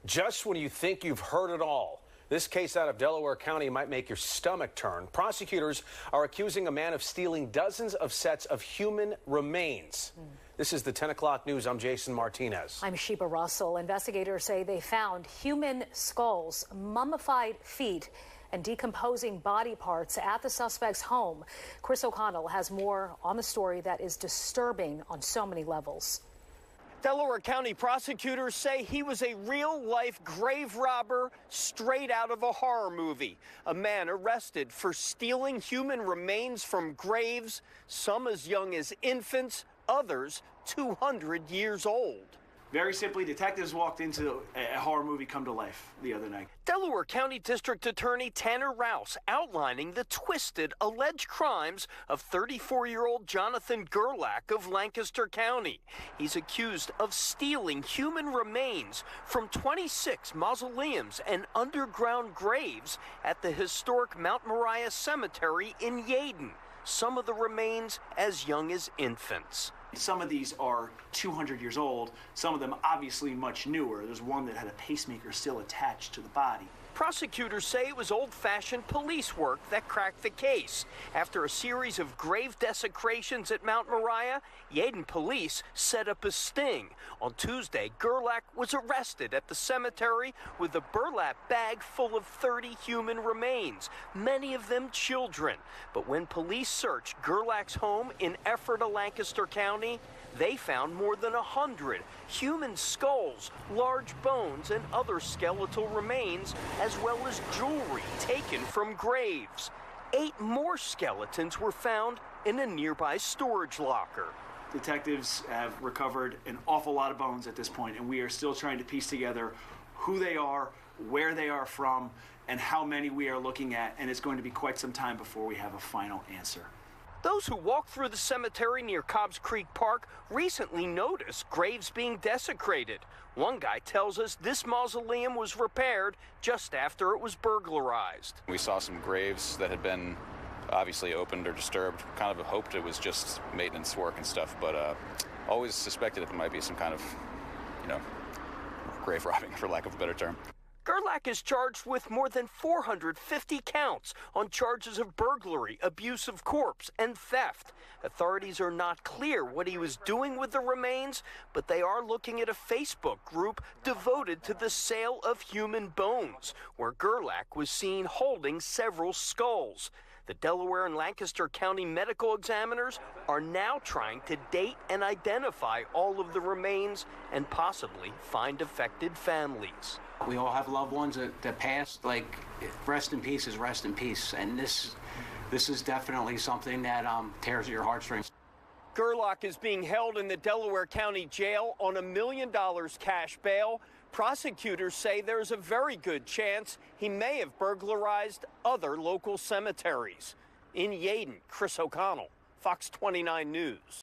Just when you think you've heard it all, this case out of Delaware County might make your stomach turn. Prosecutors are accusing a man of stealing dozens of sets of human remains. This is the 10 o'clock news. I'm Jason Martinez. I'm Sheba Russell. Investigators say they found human skulls, mummified feet, and decomposing body parts at the suspect's home. Chris O'Connell has more on the story that is disturbing on so many levels. Delaware County prosecutors say he was a real-life grave robber straight out of a horror movie. A man arrested for stealing human remains from graves, some as young as infants, others 200 years old. Very simply, detectives walked into a horror movie come to life the other night. Delaware County District Attorney Tanner Rouse outlining the twisted alleged crimes of 34-year-old Jonathan Gerlach of Lancaster County. He's accused of stealing human remains from 26 mausoleums and underground graves at the historic Mount Moriah Cemetery in Yeadon. Some of the remains as young as infants. Some of these are 200 years old, some of them obviously much newer. There's one that had a pacemaker still attached to the body. Prosecutors say it was old-fashioned police work that cracked the case. After a series of grave desecrations at Mount Moriah, Yeadon police set up a sting. On Tuesday, Gerlach was arrested at the cemetery with a burlap bag full of 30 human remains, many of them children. But when police searched Gerlach's home in Ephrata, Lancaster County, they found more than 100 human skulls, large bones, and other skeletal remains, as well as jewelry taken from graves. 8 more skeletons were found in a nearby storage locker. Detectives have recovered an awful lot of bones at this point, and we are still trying to piece together who they are, where they are from, and how many we are looking at, and it's going to be quite some time before we have a final answer. Those who walked through the cemetery near Cobbs Creek Park recently noticed graves being desecrated. One guy tells us this mausoleum was repaired just after it was burglarized. We saw some graves that had been obviously opened or disturbed. Kind of hoped it was just maintenance work and stuff, but always suspected it might be some kind of, grave robbing, for lack of a better term. Gerlach is charged with more than 450 counts on charges of burglary, abuse of corpse, and theft. Authorities are not clear what he was doing with the remains, but they are looking at a Facebook group devoted to the sale of human bones, where Gerlach was seen holding several skulls. The Delaware and Lancaster County medical examiners are now trying to date and identify all of the remains and possibly find affected families. We all have loved ones that passed. Like, rest in peace is rest in peace. And this is definitely something that tears at your heartstrings. Gerlach is being held in the Delaware County Jail on $1 million cash bail. Prosecutors say there's a very good chance he may have burglarized other local cemeteries. In Yeadon, Chris O'Connell, Fox 29 News.